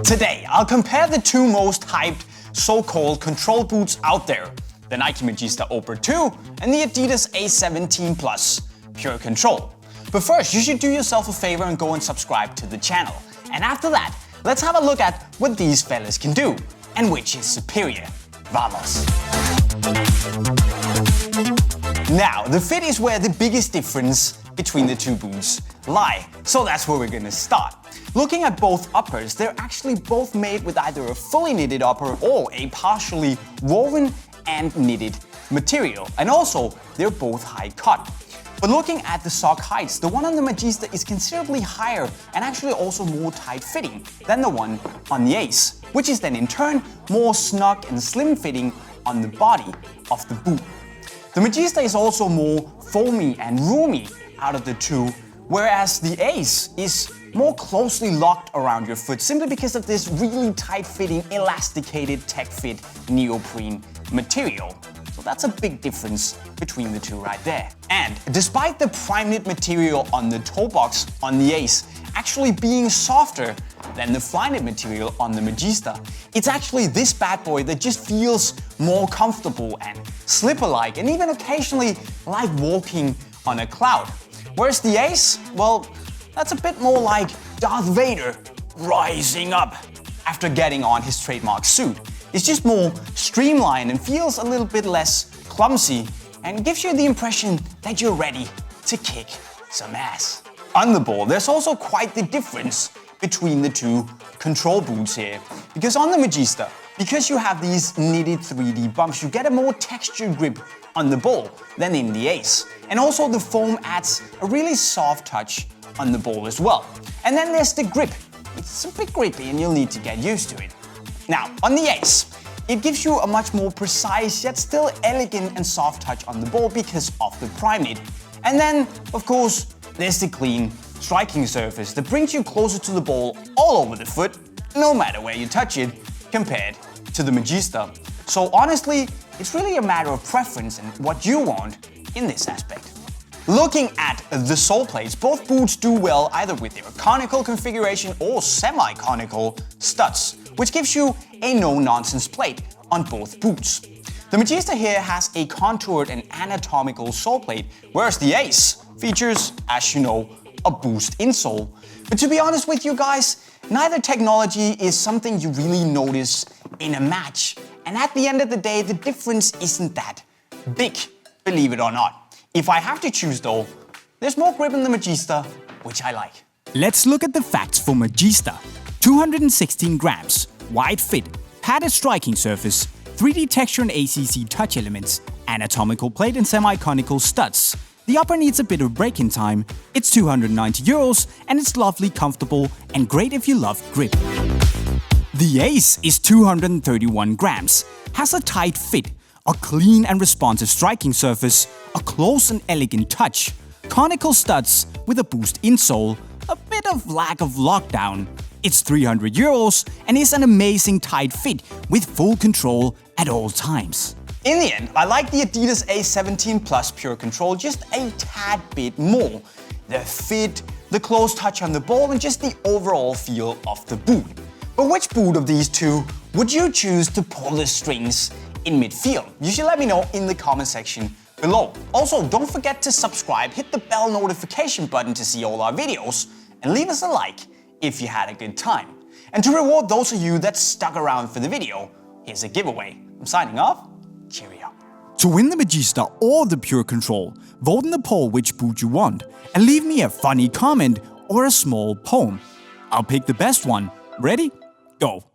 Today, I'll compare the two most hyped so-called control boots out there, the Nike Magista Obra II and the adidas ACE17 Purecontrol. But first, you should do yourself a favor and go and subscribe to the channel. And after that, let's have a look at what these fellas can do and which is superior. Vamos! Now, the fit is where the biggest difference between the two boots lie, so that's where we're gonna start. Looking at both uppers, they're actually both made with either a fully knitted upper or a partially woven and knitted material, and also they're both high cut. But looking at the sock heights, the one on the Magista is considerably higher and actually also more tight fitting than the one on the Ace, which is then in turn more snug and slim fitting on the body of the boot. The Magista is also more foamy and roomy out of the two, whereas the Ace is more closely locked around your foot simply because of this really tight-fitting, elasticated Techfit neoprene material. So that's a big difference between the two right there. And despite the Primeknit material on the toe box on the Ace actually being softer than the Flyknit material on the Magista, it's actually this bad boy that just feels more comfortable and slipper-like and even occasionally like walking on a cloud. Whereas the Ace, well, that's a bit more like Darth Vader rising up after getting on his trademark suit. It's just more streamlined and feels a little bit less clumsy and gives you the impression that you're ready to kick some ass. On the ball, there's also quite the difference between the two control boots here. Because on the Magista, because you have these knitted 3D bumps, you get a more textured grip on the ball than in the Ace. And also the foam adds a really soft touch on the ball as well. And then there's the grip. It's a bit grippy and you'll need to get used to it. Now, on the Ace, it gives you a much more precise yet still elegant and soft touch on the ball because of the Primeknit. And then, of course, there's the clean striking surface that brings you closer to the ball all over the foot, no matter where you touch it, compared to the Magista. So honestly, it's really a matter of preference and what you want in this aspect. Looking at the sole plates, both boots do well either with their conical configuration or semi-conical studs, which gives you a no-nonsense plate on both boots. The Magista here has a contoured and anatomical sole plate, whereas the Ace features, as you know, a boost insole. But to be honest with you guys, neither technology is something you really notice in a match. And at the end of the day, the difference isn't that big, believe it or not. If I have to choose though, there's more grip in the Magista, which I like. Let's look at the facts for Magista. 216 grams, wide fit, padded striking surface, 3D texture and ACC touch elements, anatomical plate and semi-conical studs. The upper needs a bit of break-in time, it's 290 euros and it's lovely, comfortable and great if you love grip. The Ace is 231 grams, has a tight fit, a clean and responsive striking surface, a close and elegant touch, conical studs with a boost insole, a bit of lack of lockdown. It's 300 euros and is an amazing tight fit with full control at all times. In the end, I like the adidas ACE17 Purecontrol just a tad bit more. The fit, the close touch on the ball and just the overall feel of the boot. But which boot of these two would you choose to pull the strings in midfield? You should let me know in the comment section below. Also, don't forget to subscribe, hit the bell notification button to see all our videos, and leave us a like if you had a good time. And to reward those of you that stuck around for the video, here's a giveaway. I'm signing off. Cheerio. To win the Magista or the Purecontrol, vote in the poll which boot you want, and leave me a funny comment or a small poem. I'll pick the best one. Ready? Go!